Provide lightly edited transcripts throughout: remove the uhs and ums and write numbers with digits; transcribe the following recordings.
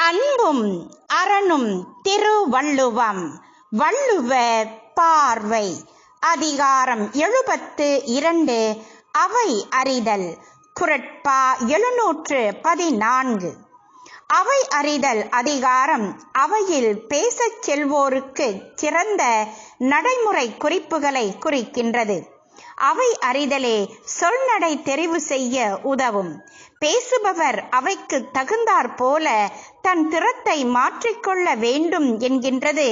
அன்பும் அரணும் திருவள்ளுவம். வள்ளுவ பார்வை. அதிகாரம் 72. அவை அறிதல். குறட்பா 714. அவை அறிதல் அதிகாரம் அவையில் பேசச் செல்வோருக்கு சிறந்த நடைமுறை குறிப்புகளை குறிக்கின்றது. அவை அறிதலே சொல்நடை தெரிவு செய்ய உதவும். பேசுபவர் அவைக்கு தகுந்தாற் போல தன் திறத்தை மாற்றிக்கொள்ள வேண்டும் என்கின்றது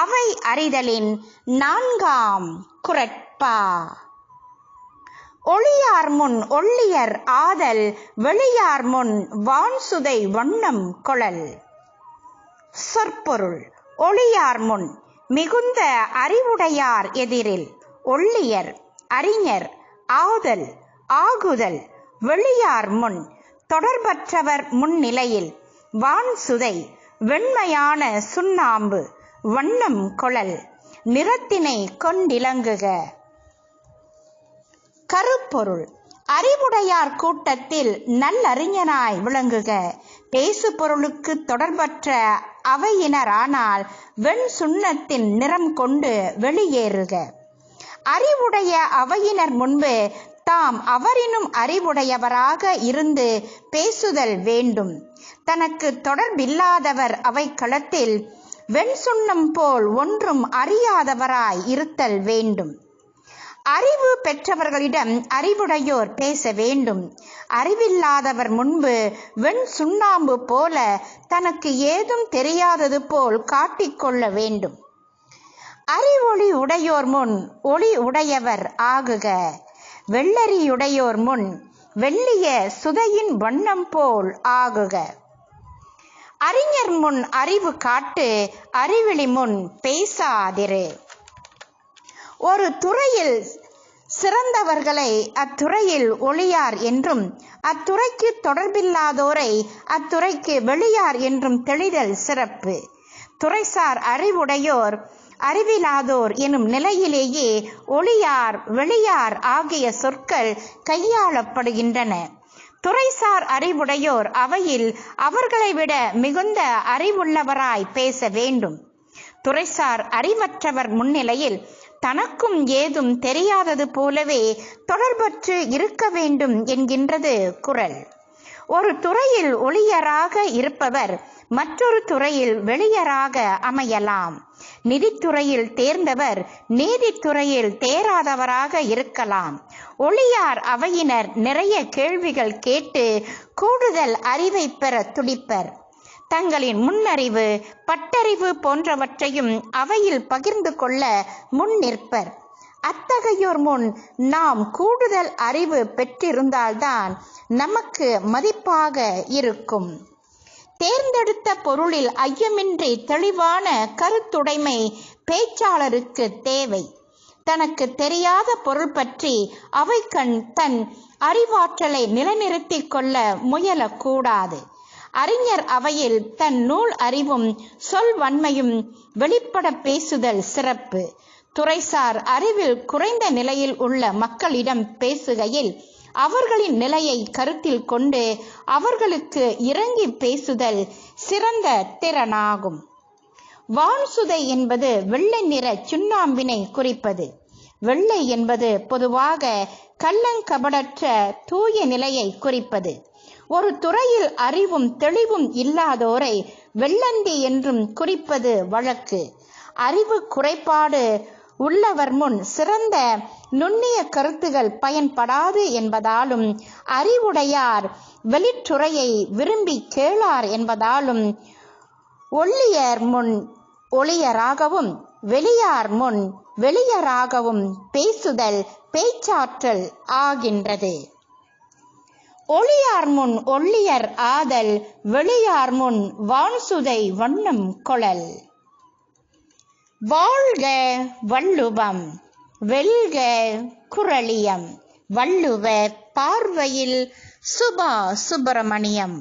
அவை அறிதலின் 4ஆம் குறட்பா. ஒளியார் முன் ஒள்ளியர் ஆதல் வெளியார் முன் வான்சுதை வண்ணம் கொளல். சொற்பொருள். ஒளியார் முன் மிகுந்த அறிவுடையார் எதிரில் ஒள்ளியர் அறிஞர் ஆதல் ஆகுதல். வெளியார் முன் தொடர்பற்றவர் முன்னிலையில் வான்சுதை வெண்மையான சுண்ணாம்பு வண்ணம் கொளல். நிறத்தினை கொண்டிலங்குக. கருப்பொருள். அறிவுடையார் கூட்டத்தில் நல்லறிஞனாய் விளங்குக. பேசு பொருளுக்கு தொடர்பற்ற அவையினரானால் வெண் சுண்ணத்தின் நிறம் கொண்டு வெளியேறுக. அறிவுடைய அவையினர் முன்பு தாம் அவரினும் அறிவுடையவராக இருந்து பேசுதல் வேண்டும். தனக்கு தொடர்பில்லாதவர் அவைக்களத்தில் வெண் சுண்ணம் போல் ஒன்றும் அறியாதவராய் இருத்தல் வேண்டும். அறிவு பெற்றவர்களிடம் அறிவுடையோர் பேச வேண்டும். அறிவில்லாதவர் முன்பு வெண் சுண்ணாம்பு போல தனக்கு ஏதும் தெரியாதது போல் காட்டிக்கொள்ள வேண்டும். அறிவொளி உடையோர் முன் ஒளி உடையவர் ஆகுக. வெள்ளரியுடையோர் முன் வெள்ளிய சுதையின் வண்ணம் போல் ஆகுக. அறிஞர் முன் அறிவு காட்டு அறிவிலி முன் பேசாதிரு. ஒரு துறையில் சிறந்தவர்களை அத்துறையில் ஒளியார் என்றும் அத்துறைக்கு தொடர்பில்லாதோரை அத்துறைக்கு வெளியார் என்றும் தெளிதல் சிறப்பு. துறைசார் அறிவுடையோர் அறிவிலாதோர் எனும் நிலையிலேயே ஒளியார் வெளியார் ஆகிய சொற்கள் கையாளப்படுகின்றன. துறைசார் அறிவுடையோர் அவையில் அவர்களை விட மிகுந்த அறிவுள்ளவராய் பேச வேண்டும். துறைசார் அறிவற்றவர் முன்னிலையில் தனக்கும் ஏதும் தெரியாதது போலவே தொடர்பற்று இருக்க வேண்டும் என்கின்றது குறள். ஒரு துறையில் ஒளியராக இருப்பவர் மற்றொரு துறையில் வெளியராக அமையலாம். நிதித்துறையில் தேர்ந்தவர் நீதித்துறையில் தேராதவராக இருக்கலாம். ஒளியார் அவையினர் நிறைய கேள்விகள் கேட்டு கூடுதல் அறிவை பெற துடிப்பர். தங்களின் முன்னறிவு பட்டறிவு போன்றவற்றையும் அவையில் பகிர்ந்து கொள்ள முன் நிற்பர். அத்தகையோர் முன் நாம் கூடுதல் அறிவு பெற்றிருந்தால்தான் நமக்கு மதிப்பாக இருக்கும். தேர்ந்தெடுத்த பொருளில் ஐயமின்றி தெளிவான கருத்துடைமை பேச்சாளருக்கு தேவை. தனக்கு தெரியாத பொருள் பற்றி அவைக்கண் தன் அறிவாற்றலை நிலைநிறுத்திக் கொள்ள முயலக்கூடாது. அறிஞர் அவையில் தன் நூல் அறிவும் சொல்வன்மையும் வெளிப்பட பேசுதல் சிறப்பு. துறைசார் அறிவில் குறைந்த நிலையில் உள்ள மக்களிடம் பேசுகையில் அவர்களின் நிலையை கருத்தில் கொண்டு அவர்களுக்கு இறங்கி பேசுதல் சிறந்த திறனாகும். வான்சுதை என்பது வெள்ளை நிற சுண்ணாம்பினை குறிப்பது. வெள்ளை என்பது பொதுவாக கள்ளங்கபடற்ற தூய நிலையை குறிப்பது. ஒரு துறையில் அறிவும் தெளிவும் இல்லாதோரை வெள்ளந்தி என்றும் குறிப்பது வழக்கு. அறிவு குறைபாடு உள்ளவர் முன் சிறந்த நுண்ணிய கருத்துகள் பயன்படாது என்பதாலும் அறிவுடையார் வெளித்துறையை விரும்பி கேளார் என்பதாலும் ஒள்ளியர் முன் ஒளியராகவும் வெளியார் முன் வெளியராகவும் பேசுதல் பேச்சாற்றல் ஆகின்றது. ஒளியார் முன் ஒள்ளியர் ஆதல் வெளியார் முன் வான்சுதை வண்ணம் கொளல். வாழ்க வள்ளுவம், வெல்க குறளியம். வள்ளுவ பார்வையில் சுபா சுப்பிரமணியம்.